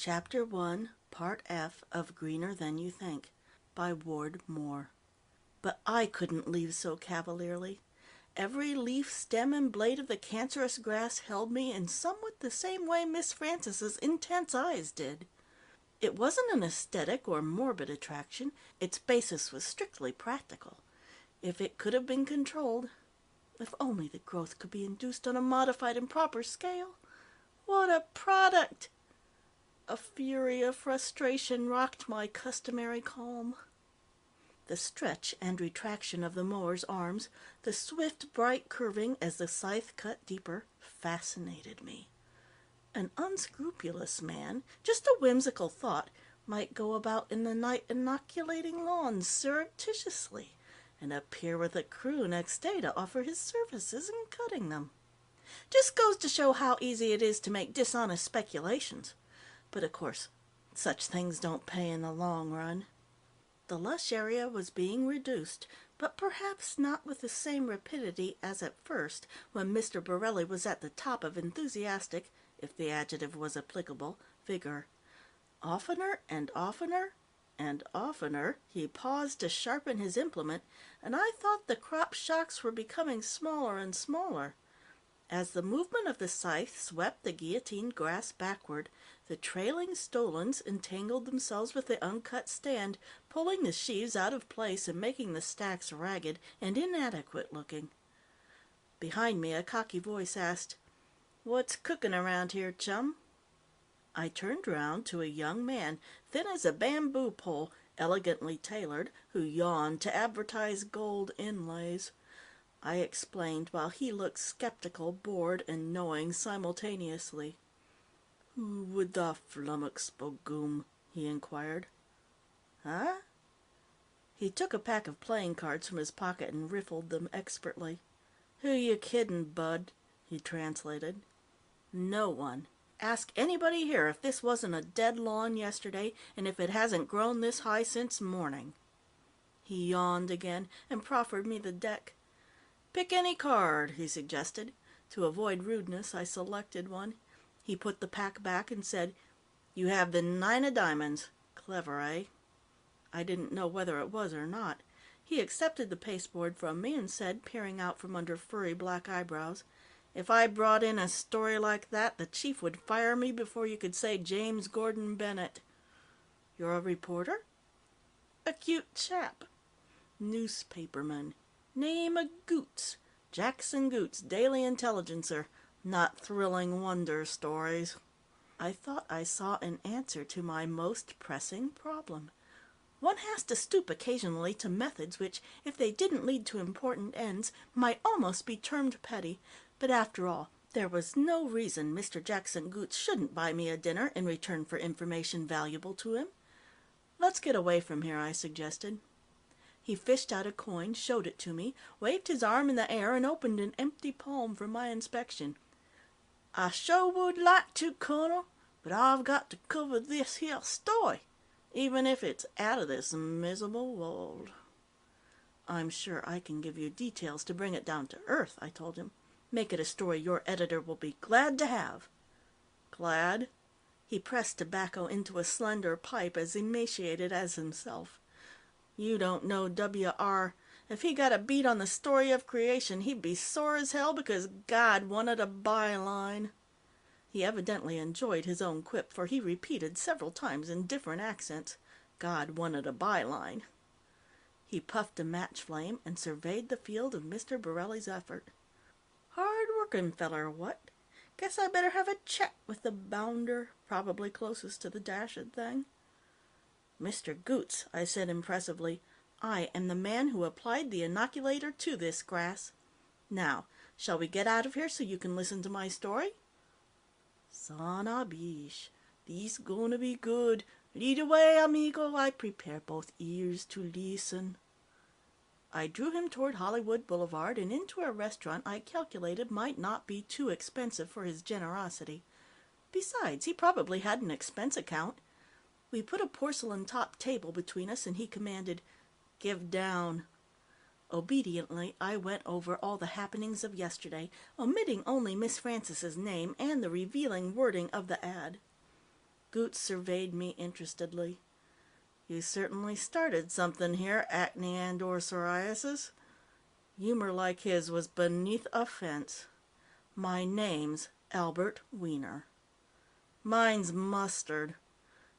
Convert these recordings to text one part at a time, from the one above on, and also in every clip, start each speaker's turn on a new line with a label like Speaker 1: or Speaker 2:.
Speaker 1: Chapter 1, Part F of Greener Than You Think, by Ward Moore. But I couldn't leave so cavalierly. Every leaf, stem, and blade of the cancerous grass held me in somewhat the same way Miss Frances's intense eyes did. It wasn't an aesthetic or morbid attraction. Its basis was strictly practical. If it could have been controlled, if only the growth could be induced on a modified and proper scale. What a product! A fury of frustration rocked my customary calm. The stretch and retraction of the mower's arms, the swift, bright curving as the scythe cut deeper, fascinated me. An unscrupulous man, just a whimsical thought, might go about in the night inoculating lawns surreptitiously, and appear with a crew next day to offer his services in cutting them. Just goes to show how easy it is to make dishonest speculations. But, of course, such things don't pay in the long run. The lush area was being reduced, but perhaps not with the same rapidity as at first, when Mr. Borelli was at the top of enthusiastic, if the adjective was applicable, vigor. Oftener and oftener and oftener he paused to sharpen his implement, and I thought the crop shocks were becoming smaller and smaller. As the movement of the scythe swept the guillotined grass backward, the trailing stolons entangled themselves with the uncut stand, pulling the sheaves out of place and making the stacks ragged and inadequate looking. Behind me, a cocky voice asked, "What's cooking around here, chum?" I turned round to a young man, thin as a bamboo pole, elegantly tailored, who yawned to advertise gold inlays. I explained, while he looked skeptical, bored, and knowing simultaneously. "Who would the flummox bogoom?" he inquired. "Huh?" He took a pack of playing cards from his pocket and riffled them expertly. "Who you kiddin', bud?" he translated. "No one. Ask anybody here if this wasn't a dead lawn yesterday, and if it hasn't grown this high since morning." He yawned again, and proffered me the deck. "Pick any card," he suggested. To avoid rudeness, I selected one. He put the pack back and said, "You have the 9 of diamonds. Clever, eh?" I didn't know whether it was or not. He accepted the pasteboard from me and said, peering out from under furry black eyebrows, "If I brought in a story like that, the chief would fire me before you could say James Gordon Bennett." "You're a reporter?" "A cute chap. Newspaperman. Name of Goots. Jackson Goots, Daily Intelligencer. Not thrilling wonder stories." I thought I saw an answer to my most pressing problem. One has to stoop occasionally to methods which, if they didn't lead to important ends, might almost be termed petty. But after all, there was no reason Mr. Jackson Goots shouldn't buy me a dinner in return for information valuable to him. "Let's get away from here," I suggested. He fished out a coin, showed it to me, waved his arm in the air, and opened an empty palm for my inspection. "I sure would like to, Colonel, but I've got to cover this here story, even if it's out of this miserable world." "I'm sure I can give you details to bring it down to earth," I told him. "Make it a story your editor will be glad to have." "Glad?" He pressed tobacco into a slender pipe as emaciated as himself. "You don't know W.R. If he got a beat on the story of creation, he'd be sore as hell because God wanted a byline." He evidently enjoyed his own quip, for he repeated several times in different accents, "God wanted a byline." He puffed a match flame and surveyed the field of Mr. Borelli's effort. "Hard working feller, what? Guess I better have a chat with the bounder, probably closest to the dashed thing." "Mr. Goots," I said impressively, "I am the man who applied the inoculator to this grass. Now, shall we get out of here so you can listen to my story?" "Son of a biche, this gonna be good. Lead away, amigo. I prepare both ears to listen." I drew him toward Hollywood Boulevard and into a restaurant I calculated might not be too expensive for his generosity. Besides, he probably had an expense account. We put a porcelain-topped table between us, and he commanded, "Give down." Obediently, I went over all the happenings of yesterday, omitting only Miss Frances's name and the revealing wording of the ad. Goots surveyed me interestedly. You certainly started something here, acne and/or psoriasis. Humor like his was beneath offense. My name's Albert Weener. Mine's mustard.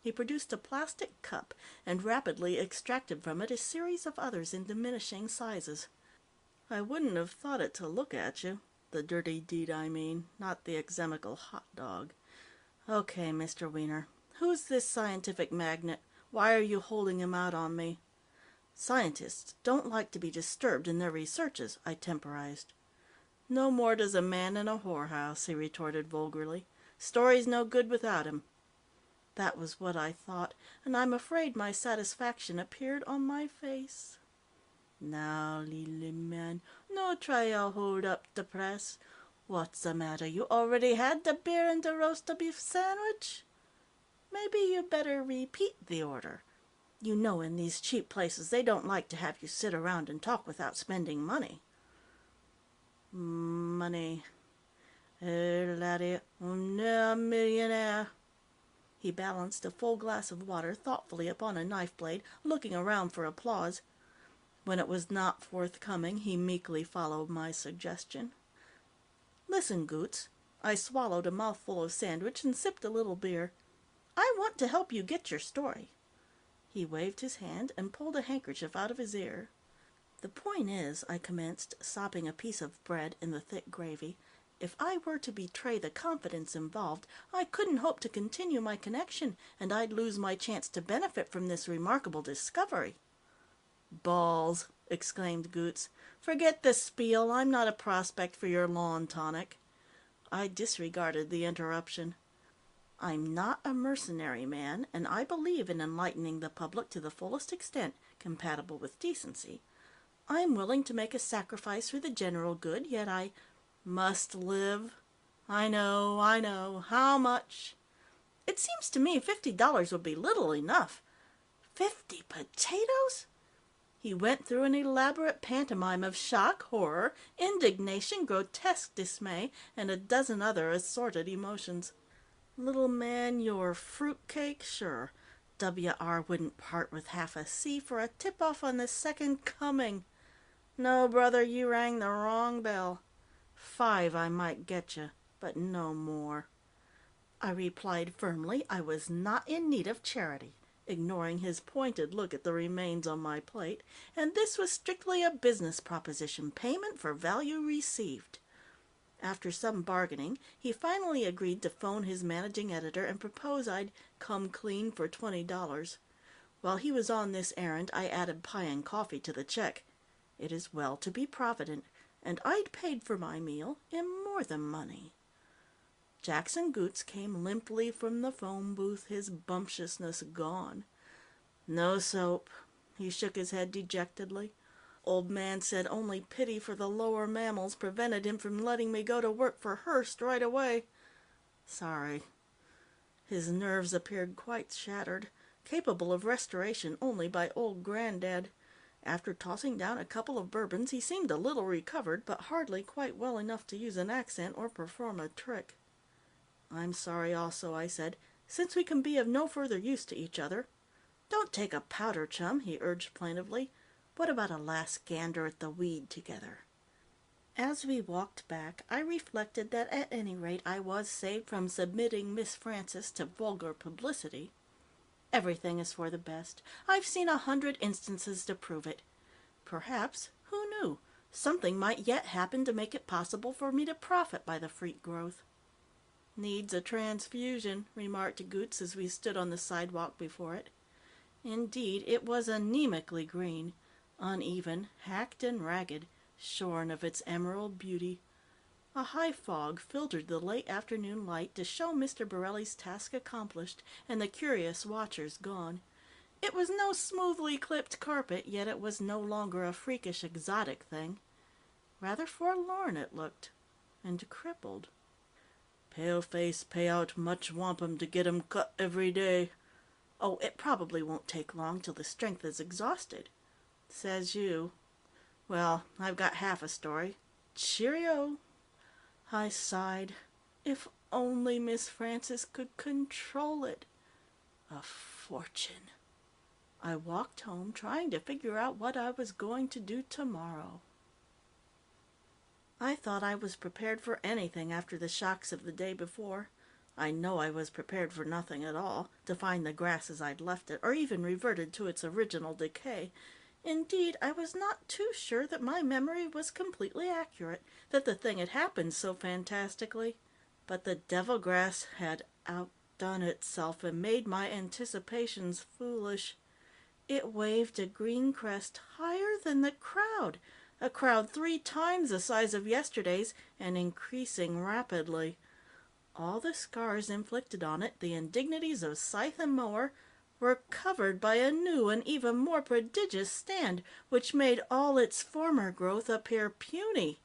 Speaker 1: He produced a plastic cup and rapidly extracted from it a series of others in diminishing sizes. I wouldn't have thought it to look at you. The dirty deed, I mean, not the exemical hot dog. Okay, Mr. Wiener, who's this scientific magnate? Why are you holding him out on me? Scientists don't like to be disturbed in their researches, I temporized. No more does a man in a whorehouse, he retorted vulgarly. Story's no good without him. That was what I thought, and I'm afraid my satisfaction appeared on my face. Now, lily man, no try hold up the press. What's the matter? You already had the beer and the roast beef sandwich? Maybe you better repeat the order. You know, in these cheap places, they don't like to have you sit around and talk without spending money. Money. Laddie, I'm a millionaire. He balanced a full glass of water thoughtfully upon a knife blade, looking around for applause. When it was not forthcoming, he meekly followed my suggestion. Listen, Goots. I swallowed a mouthful of sandwich and sipped a little beer. I want to help you get your story. He waved his hand and pulled a handkerchief out of his ear. The point is, I commenced, sopping a piece of bread in the thick gravy, if I were to betray the confidence involved, I couldn't hope to continue my connection, and I'd lose my chance to benefit from this remarkable discovery. Balls, exclaimed Goots. Forget the spiel. I'm not a prospect for your lawn tonic. I disregarded the interruption. I'm not a mercenary man, and I believe in enlightening the public to the fullest extent compatible with decency. I'm willing to make a sacrifice for the general good, yet I must live. I know. How much? It seems to me $50 would be little enough. 50 potatoes? He went through an elaborate pantomime of shock, horror, indignation, grotesque dismay, and a dozen other assorted emotions. Little man, your fruitcake? Sure. W.R. wouldn't part with half a C for a tip-off on the second coming. No, brother, you rang the wrong bell. 5 I might get you, but no more. I replied firmly I was not in need of charity, ignoring his pointed look at the remains on my plate, and this was strictly a business proposition, payment for value received. After some bargaining, he finally agreed to phone his managing editor and propose I'd come clean for $20. While he was on this errand, I added pie and coffee to the check. It is well to be provident, and I'd paid for my meal in more than money. Jackson Goots came limply from the phone booth, his bumptiousness gone. No soap. He shook his head dejectedly. Old man said only pity for the lower mammals prevented him from letting me go to work for Hearst right away. Sorry. His nerves appeared quite shattered, capable of restoration only by old Granddad. After tossing down a couple of bourbons, he seemed a little recovered, but hardly quite well enough to use an accent or perform a trick. I'm sorry also, I said, since we can be of no further use to each other. Don't take a powder, chum, he urged plaintively. What about a last gander at the weed together? As we walked back, I reflected that at any rate I was saved from submitting Miss Francis to vulgar publicity. Everything is for the best. I've seen 100 instances to prove it. Perhaps, who knew, something might yet happen to make it possible for me to profit by the freak growth. Needs a transfusion, remarked Goots as we stood on the sidewalk before it. Indeed, it was anemically green, uneven, hacked and ragged, shorn of its emerald beauty. A high fog filtered the late afternoon light to show Mr. Borelli's task accomplished and the curious watchers gone. It was no smoothly clipped carpet, yet it was no longer a freakish exotic thing. Rather forlorn it looked, and crippled. Pale-face pay out much wampum to get 'em cut every day. Oh, it probably won't take long till the strength is exhausted. Says you. Well, I've got half a story. Cheerio. I sighed. If only Miss Francis could control it. a fortune. I walked home trying to figure out what I was going to do tomorrow. I thought I was prepared for anything after the shocks of the day before. I know I was prepared for nothing at all, to find the grass as I'd left it, or even reverted to its original decay. Indeed, I was not too sure that my memory was completely accurate, that the thing had happened so fantastically. But the devil grass had outdone itself and made my anticipations foolish. It waved a green crest higher than the crowd, a crowd 3 times the size of yesterday's and increasing rapidly. All the scars inflicted on it, the indignities of scythe and mower, were covered by a new and even more prodigious stand, which made all its former growth appear puny.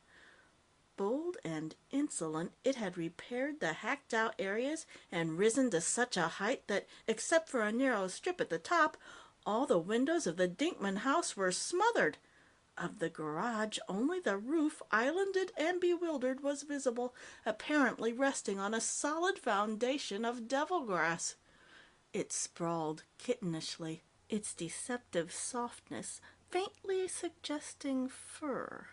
Speaker 1: Bold and insolent, it had repaired the hacked-out areas and risen to such a height that, except for a narrow strip at the top, all the windows of the Dinkman house were smothered. Of the garage, only the roof, islanded and bewildered, was visible, apparently resting on a solid foundation of devil-grass. It sprawled kittenishly, its deceptive softness faintly suggesting fur,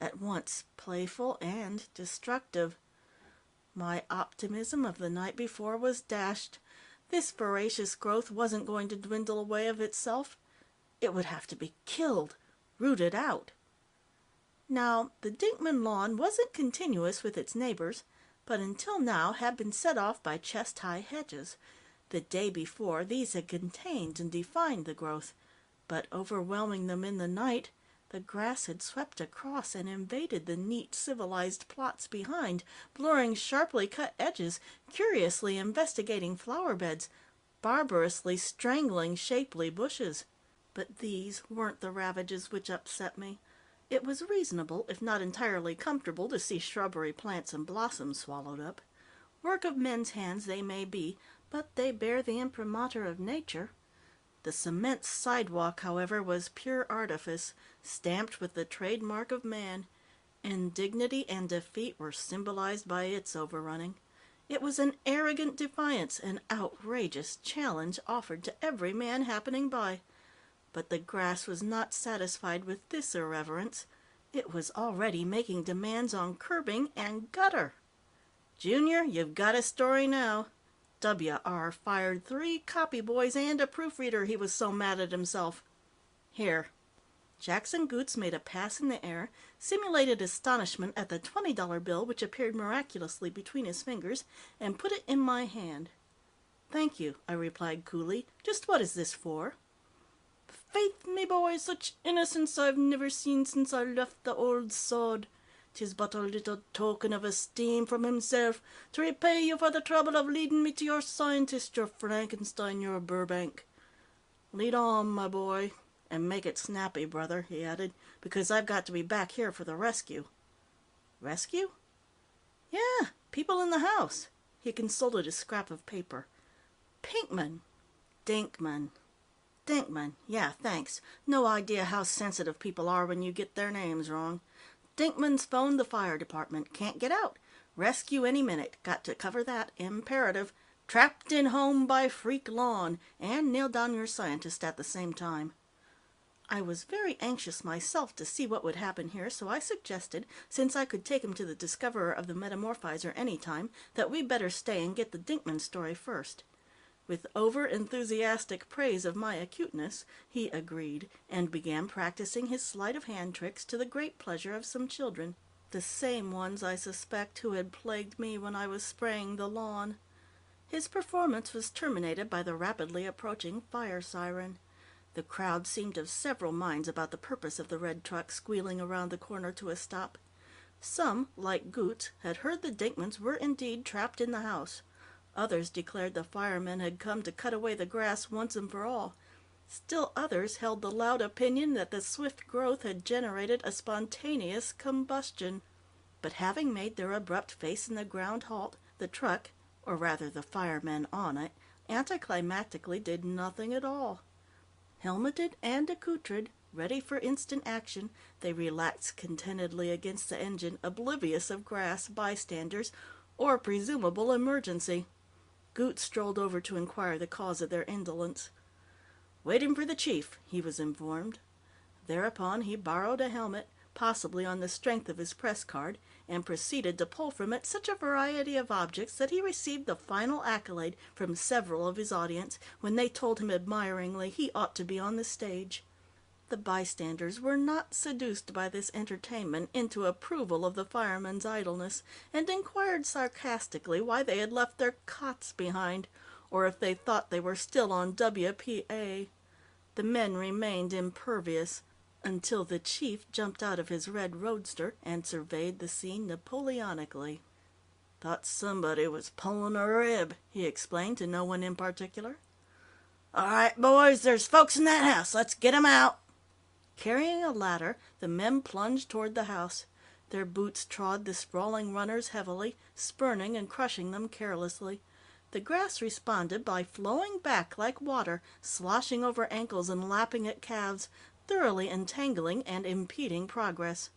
Speaker 1: at once playful and destructive. My optimism of the night before was dashed. This voracious growth wasn't going to dwindle away of itself. It would have to be killed, rooted out. Now, the Dinkman lawn wasn't continuous with its neighbors, but until now had been set off by chest-high hedges. The day before, these had contained and defined the growth, but overwhelming them in the night, the grass had swept across and invaded the neat, civilized plots behind, blurring sharply cut edges, curiously investigating flower beds, barbarously strangling shapely bushes. But these weren't the ravages which upset me. It was reasonable, if not entirely comfortable, to see shrubbery, plants, and blossoms swallowed up. Work of men's hands they may be, but they bear the imprimatur of nature. The cement sidewalk, however, was pure artifice, stamped with the trademark of man. Indignity and defeat were symbolized by its overrunning. It was an arrogant defiance, an outrageous challenge offered to every man happening by. But the grass was not satisfied with this irreverence. It was already making demands on curbing and gutter. "Junior, you've got a story now." W.R. fired 3 copy boys and a proofreader, he was so mad at himself. "Here." Jackson Goots made a pass in the air, simulated astonishment at the $20 bill which appeared miraculously between his fingers, and put it in my hand. "Thank you," I replied coolly. "Just what is this for?" "Faith, me boy, such innocence I've never seen since I left the old sod. 'Tis but a little token of esteem from himself to repay you for the trouble of leading me to your scientist, your Frankenstein, your Burbank. Lead on, my boy, and make it snappy, brother," he added, "because I've got to be back here for the rescue." "Rescue?" "Yeah, people in the house." He consulted a scrap of paper. "Pinkman." "Dinkman. Dinkman. Yeah, thanks. No idea how sensitive people are when you get their names wrong. Dinkman's phoned the fire department. Can't get out. Rescue any minute. Got to cover that. Imperative. Trapped in home by freak lawn. And nail down your scientist at the same time." I was very anxious myself to see what would happen here, so I suggested, since I could take him to the discoverer of the Metamorphizer any time, that we better stay and get the Dinkman story first. With over-enthusiastic praise of my acuteness, he agreed, and began practicing his sleight-of-hand tricks to the great pleasure of some children, the same ones, I suspect, who had plagued me when I was spraying the lawn. His performance was terminated by the rapidly approaching fire siren. The crowd seemed of several minds about the purpose of the red truck squealing around the corner to a stop. Some, like Goots, had heard the Dinkmans were indeed trapped in the house. Others declared the firemen had come to cut away the grass once and for all. Still others held the loud opinion that the swift growth had generated a spontaneous combustion. But having made their abrupt face-in-the-ground halt, the truck, or rather the firemen on it, anticlimactically did nothing at all. Helmeted and accoutred, ready for instant action, they relaxed contentedly against the engine, oblivious of grass, bystanders, or presumable emergency. Goot strolled over to inquire the cause of their indolence. "Waiting for the chief," he was informed. Thereupon he borrowed a helmet, possibly on the strength of his press card, and proceeded to pull from it such a variety of objects that he received the final accolade from several of his audience when they told him admiringly he ought to be on the stage. The bystanders were not seduced by this entertainment into approval of the firemen's idleness, and inquired sarcastically why they had left their cots behind, or if they thought they were still on WPA. The men remained impervious, until the chief jumped out of his red roadster and surveyed the scene Napoleonically. "Thought somebody was pulling a rib," he explained to no one in particular. "All right, boys, there's folks in that house. Let's get 'em out." Carrying a ladder, the men plunged toward the house. Their boots trod the sprawling runners heavily, spurning and crushing them carelessly. The grass responded by flowing back like water, sloshing over ankles and lapping at calves, thoroughly entangling and impeding progress.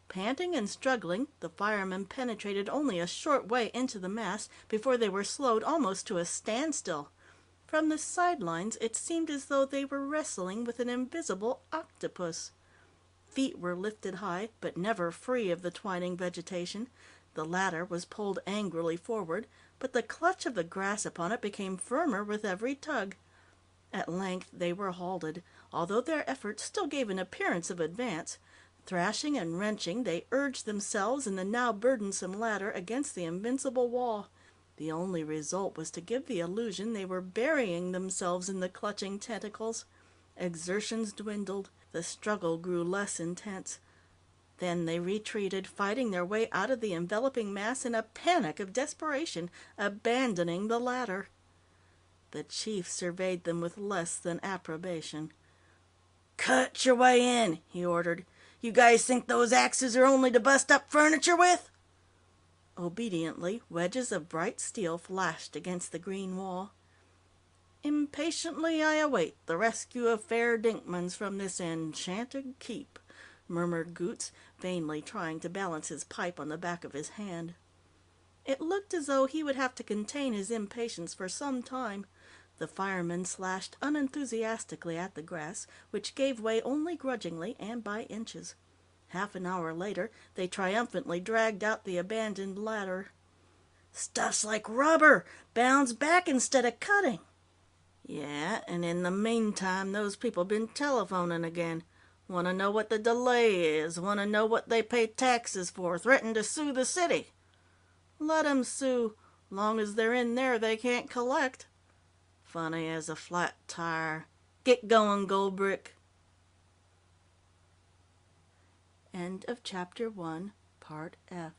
Speaker 1: Panting and struggling, the firemen penetrated only a short way into the mass before they were slowed almost to a standstill. From the sidelines, it seemed as though they were wrestling with an invisible octopus. Feet were lifted high, but never free of the twining vegetation. The ladder was pulled angrily forward, but the clutch of the grass upon it became firmer with every tug. At length they were halted, although their efforts still gave an appearance of advance. Thrashing and wrenching, they urged themselves and the now burdensome ladder against the invincible wall. The only result was to give the illusion they were burying themselves in the clutching tentacles. Exertions dwindled. The struggle grew less intense. Then they retreated, fighting their way out of the enveloping mass in a panic of desperation, abandoning the ladder. The chief surveyed them with less than approbation. "Cut your way in," he ordered. "You guys think those axes are only to bust up furniture with?" Obediently, wedges of bright steel flashed against the green wall. "Impatiently I await the rescue of fair Dinkmans from this enchanted keep," murmured Goots, vainly trying to balance his pipe on the back of his hand. It looked as though he would have to contain his impatience for some time. The firemen slashed unenthusiastically at the grass, which gave way only grudgingly and by inches. Half an hour later, they triumphantly dragged out the abandoned ladder. "Stuff's like rubber, bounds back instead of cutting." "Yeah, and in the meantime, those people been telephoning again. Want to know what the delay is, want to know what they pay taxes for, threaten to sue the city." "Let 'em sue. Long as they're in there, they can't collect. Funny as a flat tire. Get going, Goldbrick." End of Chapter 1, Part F.